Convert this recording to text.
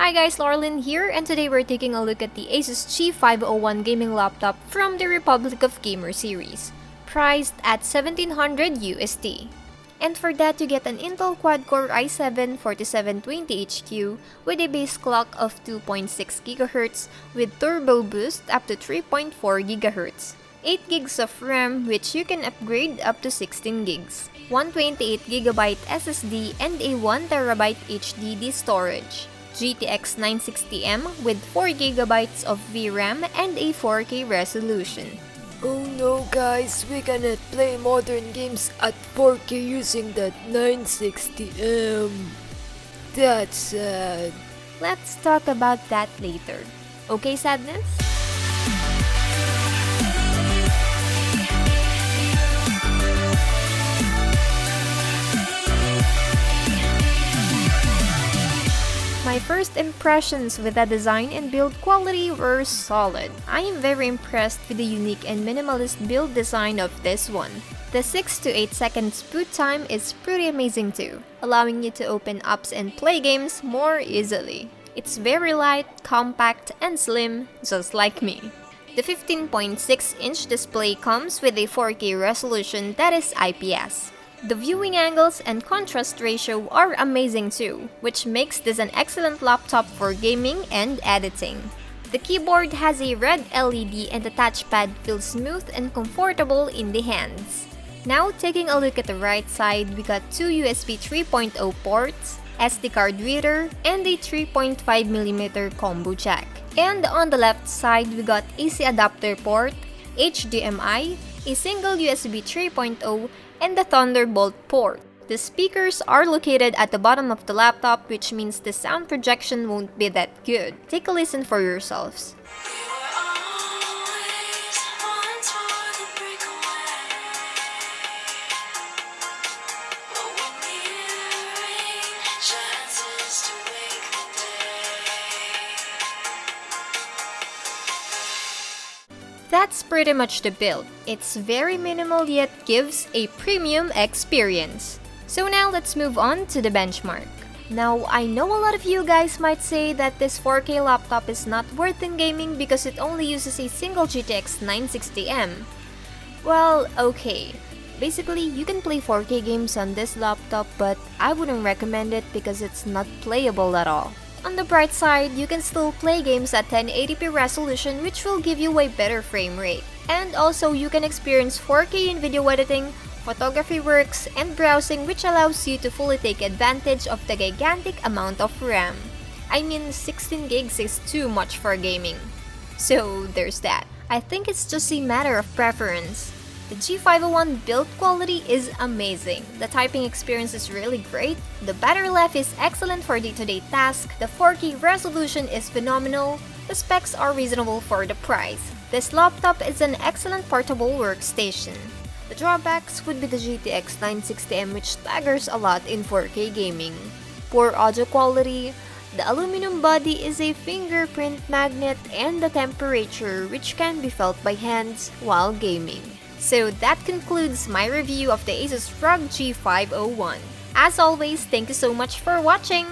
Hi guys, Lorelyn here, and today we're taking a look at the ASUS G501 gaming laptop from the Republic of Gamer series, priced at $1,700 USD. And for that, you get an Intel quad-core i7-4720HQ with a base clock of 2.6 GHz with turbo boost up to 3.4 GHz. 8 gigs of RAM, which you can upgrade up to 16 gigs, 128GB SSD, and a 1TB HDD storage. GTX 960M with 4GB of VRAM and a 4K resolution. Oh no guys, we cannot play modern games at 4K using that 960M. That's sad. Let's talk about that later. Okay, sadness? My first impressions with the design and build quality were solid. I am very impressed with the unique and minimalist build design of this one. The 6 to 8 seconds boot time is pretty amazing too, allowing you to open apps and play games more easily. It's very light, compact, and slim, just like me. The 15.6-inch display comes with a 4K resolution that is IPS. The viewing angles and contrast ratio are amazing too, which makes this an excellent laptop for gaming and editing. The keyboard has a red LED and the touchpad feels smooth and comfortable in the hands. Now taking a look at the right side, we got two USB 3.0 ports, SD card reader, and a 3.5mm combo jack. And on the left side, we got AC adapter port, HDMI, a single USB 3.0, and the Thunderbolt port. The speakers are located at the bottom of the laptop, which means the sound projection won't be that good. Take a listen for yourselves. That's pretty much the build. It's very minimal yet gives a premium experience. So now let's move on to the benchmark. Now, I know a lot of you guys might say that this 4K laptop is not worth in gaming because it only uses a single GTX 960M. Well, okay. Basically, you can play 4K games on this laptop, but I wouldn't recommend it because it's not playable at all. On the bright side, you can still play games at 1080p resolution, which will give you a better frame rate. And also, you can experience 4K in video editing, photography works, and browsing, which allows you to fully take advantage of the gigantic amount of RAM. I mean, 16 gigs is too much for gaming. So there's that. I think it's just a matter of preference. The G501 build quality is amazing. The typing experience is really great. The battery life is excellent for day-to-day tasks. The 4K resolution is phenomenal. The specs are reasonable for the price. This laptop is an excellent portable workstation. The drawbacks would be the GTX 960M, which staggers a lot in 4K gaming. Poor audio quality. The aluminum body is a fingerprint magnet, and the temperature, which can be felt by hands while gaming. So that concludes my review of the ASUS ROG G501. As always, thank you so much for watching!